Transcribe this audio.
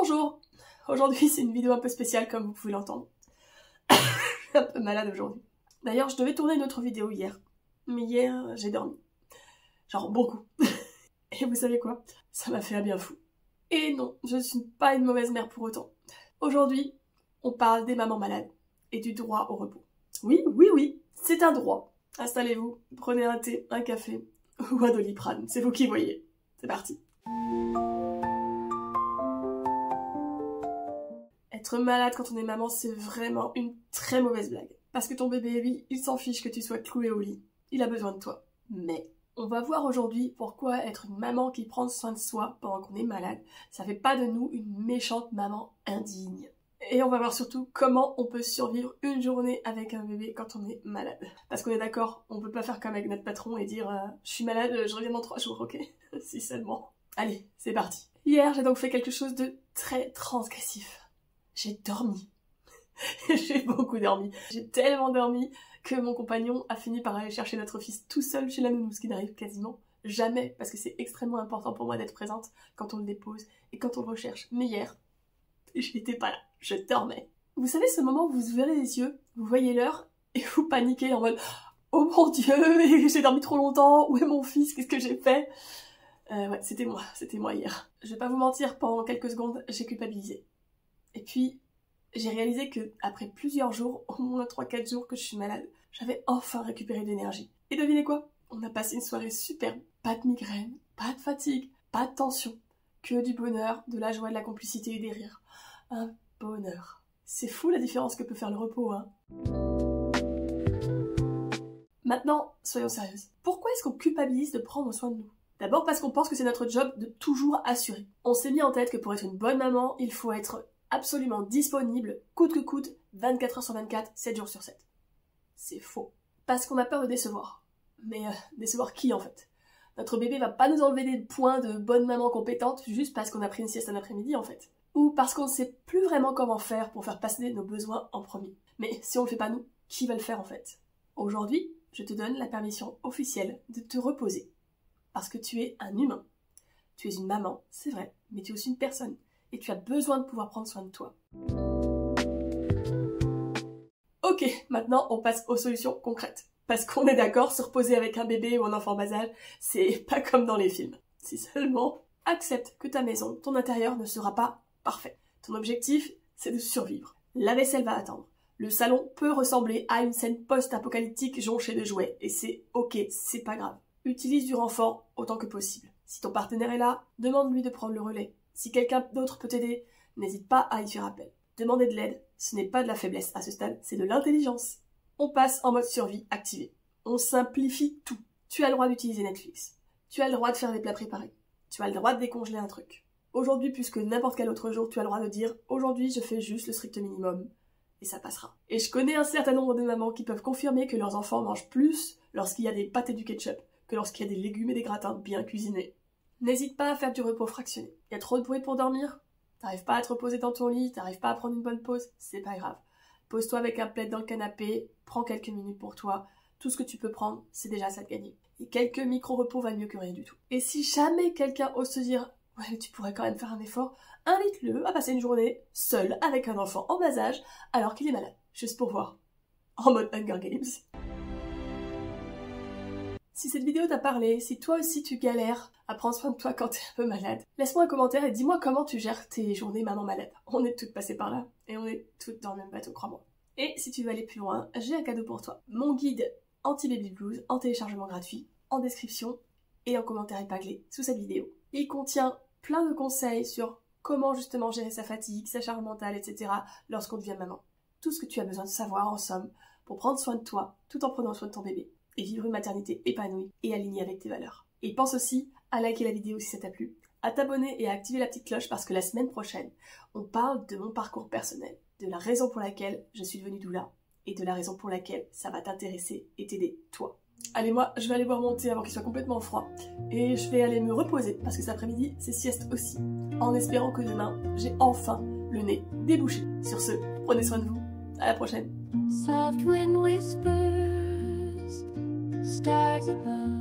Bonjour. Aujourd'hui c'est une vidéo un peu spéciale comme vous pouvez l'entendre. Je suis un peu malade aujourd'hui. D'ailleurs je devais tourner une autre vidéo hier. Mais hier j'ai dormi. Genre beaucoup. Et vous savez quoi? Ça m'a fait un bien fou. Et non, je ne suis pas une mauvaise mère pour autant. Aujourd'hui, on parle des mamans malades et du droit au repos. Oui, c'est un droit. Installez-vous, prenez un thé, un café ou un Doliprane, c'est vous qui voyez. C'est parti. Être malade quand on est maman, c'est vraiment une très mauvaise blague. Parce que ton bébé, lui, il s'en fiche que tu sois cloué au lit. Il a besoin de toi. Mais on va voir aujourd'hui pourquoi être une maman qui prend soin de soi pendant qu'on est malade, ça fait pas de nous une méchante maman indigne. Et on va voir surtout comment on peut survivre une journée avec un bébé quand on est malade. Parce qu'on est d'accord, on peut pas faire comme avec notre patron et dire je suis malade, je reviens dans 3 jours, ok? Si seulement. Allez, c'est parti. Hier, j'ai donc fait quelque chose de très transgressif. J'ai dormi. J'ai beaucoup dormi. J'ai tellement dormi que mon compagnon a fini par aller chercher notre fils tout seul chez la nounou, ce qui n'arrive quasiment jamais, parce que c'est extrêmement important pour moi d'être présente quand on le dépose et quand on le recherche. Mais hier, je n'étais pas là, je dormais. Vous savez ce moment où vous ouvrez les yeux, vous voyez l'heure et vous paniquez en mode « Oh mon Dieu, j'ai dormi trop longtemps, où est mon fils, qu'est-ce que j'ai fait ?» Ouais, c'était moi hier. Je vais pas vous mentir, pendant quelques secondes, j'ai culpabilisé. Et puis, j'ai réalisé que après plusieurs jours, au moins 3-4 jours que je suis malade, j'avais enfin récupéré de l'énergie. Et devinez quoi? On a passé une soirée superbe. Pas de migraine, pas de fatigue, pas de tension. Que du bonheur, de la joie, de la complicité et des rires. Un bonheur. C'est fou la différence que peut faire le repos, hein. Maintenant, soyons sérieuses. Pourquoi est-ce qu'on culpabilise de prendre soin de nous? D'abord parce qu'on pense que c'est notre job de toujours assurer. On s'est mis en tête que pour être une bonne maman, il faut être absolument disponible, coûte que coûte, 24 heures sur 24, 7 jours sur 7. C'est faux. Parce qu'on a peur de décevoir. Mais décevoir qui en fait? Notre bébé va pas nous enlever des points de bonne maman compétente juste parce qu'on a pris une sieste un après-midi en fait. Ou parce qu'on ne sait plus vraiment comment faire pour faire passer nos besoins en premier. Mais si on le fait pas nous, qui va le faire en fait? Aujourd'hui, je te donne la permission officielle de te reposer. Parce que tu es un humain. Tu es une maman, c'est vrai, mais tu es aussi une personne. Et tu as besoin de pouvoir prendre soin de toi. Ok, maintenant on passe aux solutions concrètes. Parce qu'on est d'accord, se reposer avec un bébé ou un enfant bas âge, c'est pas comme dans les films. Si seulement, accepte que ta maison, ton intérieur ne sera pas parfait. Ton objectif, c'est de survivre. La vaisselle va attendre. Le salon peut ressembler à une scène post-apocalyptique jonchée de jouets. Et c'est ok, c'est pas grave. Utilise du renfort autant que possible. Si ton partenaire est là, demande-lui de prendre le relais. Si quelqu'un d'autre peut t'aider, n'hésite pas à y faire appel. Demander de l'aide, ce n'est pas de la faiblesse à ce stade, c'est de l'intelligence. On passe en mode survie activé. On simplifie tout. Tu as le droit d'utiliser Netflix. Tu as le droit de faire des plats préparés. Tu as le droit de décongeler un truc. Aujourd'hui, plus que n'importe quel autre jour, tu as le droit de dire « Aujourd'hui, je fais juste le strict minimum. » Et ça passera. Et je connais un certain nombre de mamans qui peuvent confirmer que leurs enfants mangent plus lorsqu'il y a des pâtes et du ketchup que lorsqu'il y a des légumes et des gratins bien cuisinés. N'hésite pas à faire du repos fractionné. Il y a trop de bruit pour dormir? T'arrives pas à te reposer dans ton lit? T'arrives pas à prendre une bonne pause? C'est pas grave. Pose-toi avec un plaid dans le canapé, prends quelques minutes pour toi. Tout ce que tu peux prendre, c'est déjà ça de gagner. Et quelques micro-repos valent mieux que rien du tout. Et si jamais quelqu'un ose se dire « Ouais, mais tu pourrais quand même faire un effort », invite-le à passer une journée seul avec un enfant en bas âge alors qu'il est malade. Juste pour voir. En mode Hunger Games. Si cette vidéo t'a parlé, si toi aussi tu galères à prendre soin de toi quand t'es un peu malade, laisse-moi un commentaire et dis-moi comment tu gères tes journées maman malade. On est toutes passées par là et on est toutes dans le même bateau, crois-moi. Et si tu veux aller plus loin, j'ai un cadeau pour toi. Mon guide anti-baby blues en téléchargement gratuit, en description et en commentaire épinglé sous cette vidéo. Il contient plein de conseils sur comment justement gérer sa fatigue, sa charge mentale, etc. lorsqu'on devient maman. Tout ce que tu as besoin de savoir en somme pour prendre soin de toi tout en prenant soin de ton bébé. Et vivre une maternité épanouie et alignée avec tes valeurs. Et pense aussi à liker la vidéo si ça t'a plu, à t'abonner et à activer la petite cloche parce que la semaine prochaine, on parle de mon parcours personnel, de la raison pour laquelle je suis devenue doula et de la raison pour laquelle ça va t'intéresser et t'aider, toi. Allez, moi, je vais aller boire mon thé avant qu'il soit complètement froid et je vais aller me reposer parce que cet après-midi, c'est sieste aussi, en espérant que demain, j'ai enfin le nez débouché. Sur ce, prenez soin de vous, à la prochaine. Soft wind whispers, stars above.